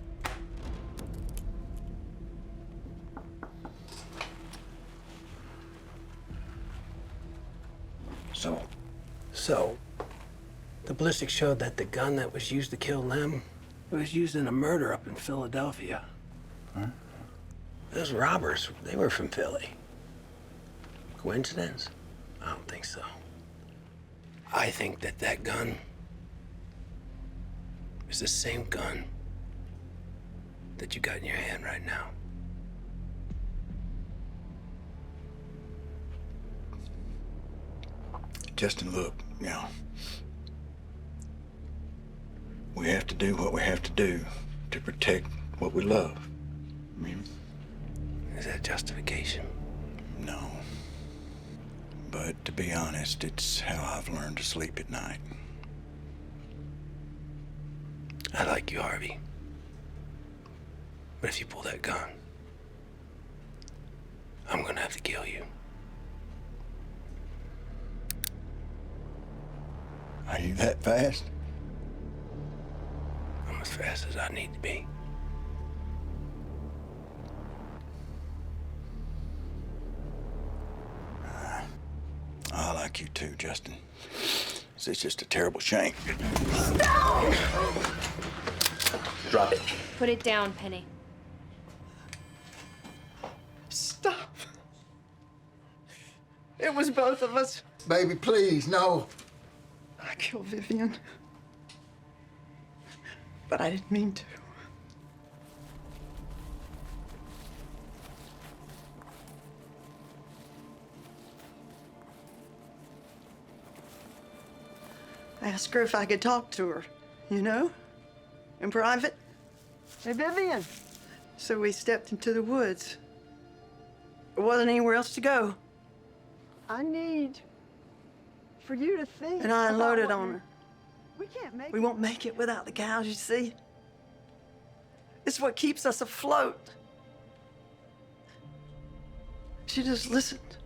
So, the ballistics showed that the gun that was used to kill Lem was used in a murder up in Philadelphia. Huh? Those robbers, they were from Philly. Coincidence? I don't think so. I think that that gun is the same gun that you got in your hand right now. Justin, look, we have to do what we have to do to protect what we love. I mean, is that justification? No. But to be honest, it's how I've learned to sleep at night. I like you, Harvey. But if you pull that gun, I'm gonna have to kill you. Are you that fast? I'm as fast as I need to be. I like you too, Justin. It's just a terrible shame. Stop! Drop it. Put it down, Penny. Stop. It was both of us. Baby, please, no. I killed Vivian. But I didn't mean to. I asked her if I could talk to her, in private. Hey, Vivian. So we stepped into the woods. There wasn't anywhere else to go. I need for you to think. And I unloaded on her. We won't make it without the cows, you see. It's what keeps us afloat. She just listened.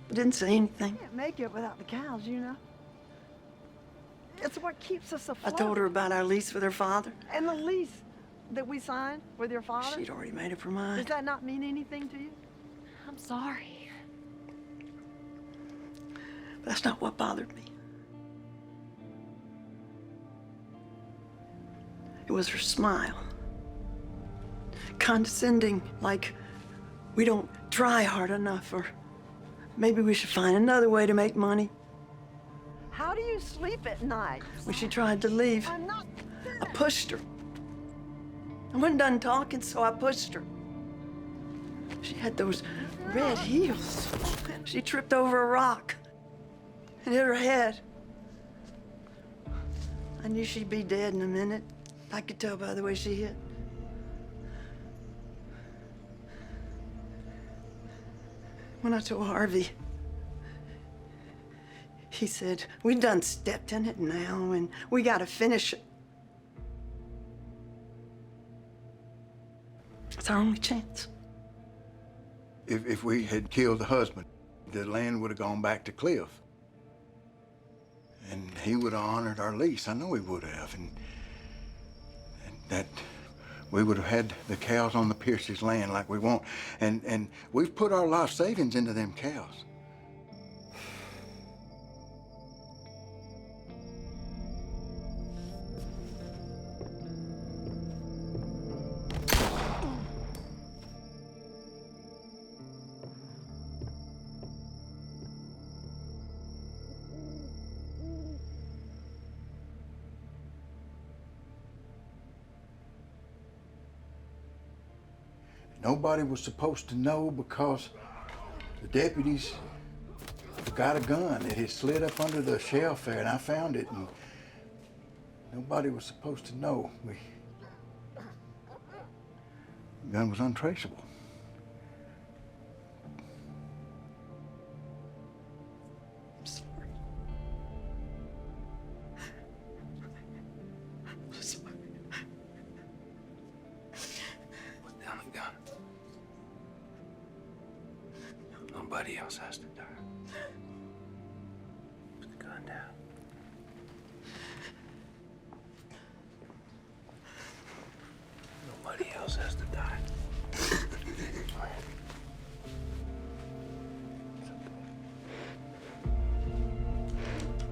Didn't say anything. Can't make it without the cows, It's what keeps us afloat. I told her about our lease with her father. And the lease that we signed with your father? She'd already made up her mind. Does that not mean anything to you? I'm sorry. That's not what bothered me. It was her smile. Condescending, like we don't try hard enough, or maybe we should find another way to make money. How do you sleep at night? When she tried to leave, I pushed her. I wasn't done talking, so I pushed her. She had those red heels. She tripped over a rock and hit her head. I knew she'd be dead in a minute. I could tell by the way she hit. When I told Harvey, he said, we done stepped in it now and we gotta finish it. It's our only chance. If we had killed the husband, the land would have gone back to Cliff. And he would have honored our lease. I know he would have. And that we would have had the cows on the Pierce's land like we want. And we've put our life savings into them cows. Nobody was supposed to know because the deputies got a gun. It had slid up under the shelf there, and I found it, and nobody was supposed to know. The gun was untraceable. I'm sorry. I'm sorry. Put down the gun. Nobody else has to die. Put the gun down. Nobody else has to die. It's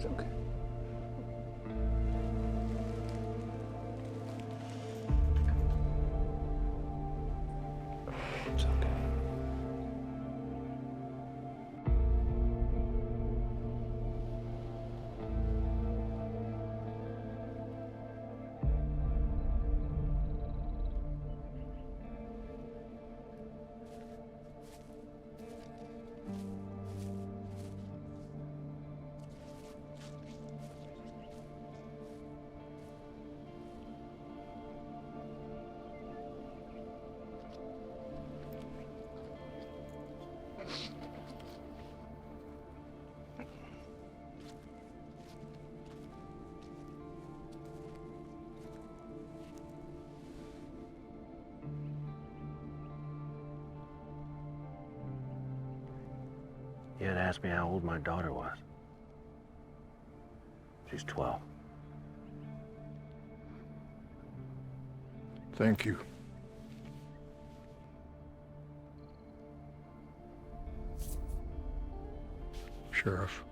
okay. It's okay. You had asked me how old my daughter was. She's 12. Thank you. Sheriff.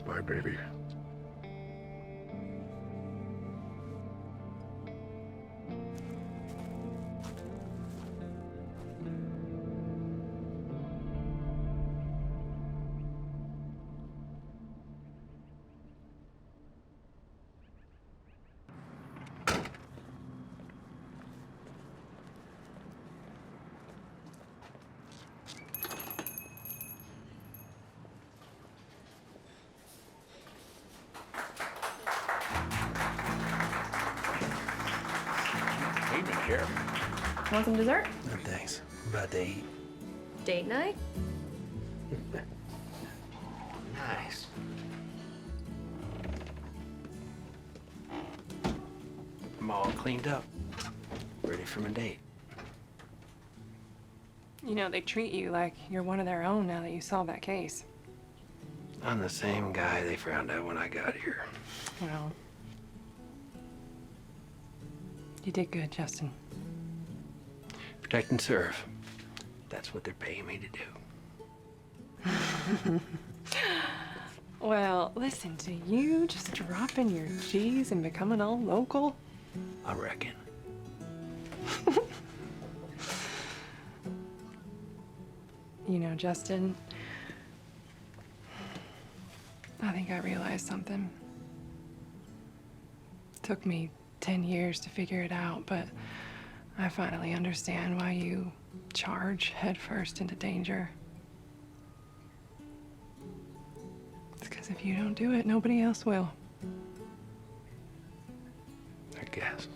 My baby. Evening, Sheriff. Want some dessert? No, thanks. I'm about to eat. Date night? Nice. I'm all cleaned up. Ready for my date. You know, they treat you like you're one of their own now that you solved that case. I'm the same guy they found out when I got here. Well, you did good, Justin. Protect and serve. That's what they're paying me to do. Well, listen to you just dropping your G's and becoming all local. I reckon. You know, Justin, I think I realized something. It took me 10 years to figure it out, but I finally understand why you charge headfirst into danger. It's because if you don't do it, nobody else will. I guess.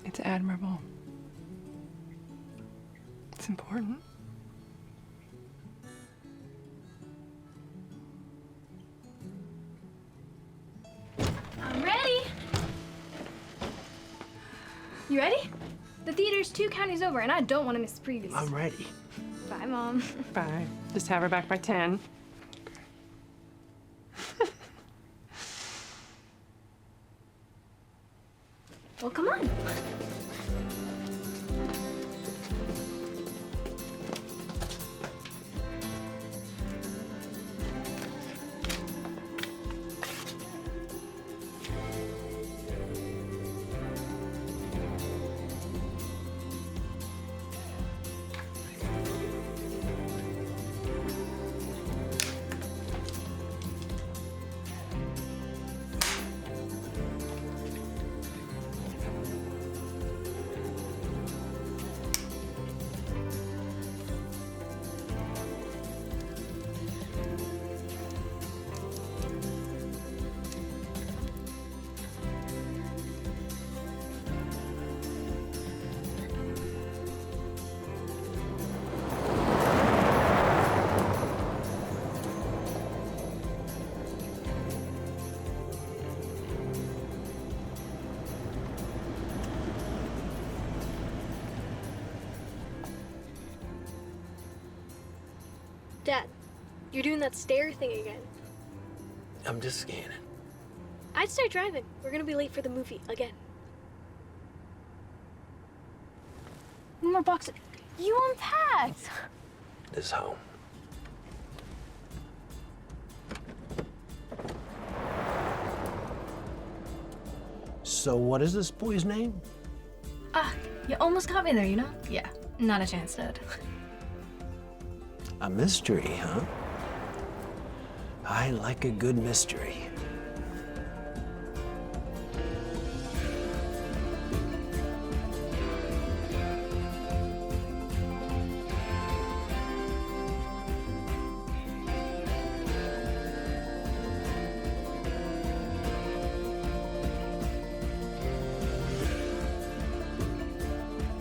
It's admirable. It's important. I'm ready. You ready? The theater's 2 counties over, and I don't want to miss the previews. I'm ready. Bye, Mom. Bye. Just have her back by 10. Well, come on. Dad, you're doing that stare thing again. I'm just scanning. I'd start driving. We're gonna be late for the movie again. One more box. You unpacked. This home. So what is this boy's name? Ah, you almost got me there, you know? Yeah, not a chance, Dad. A mystery, huh? I like a good mystery.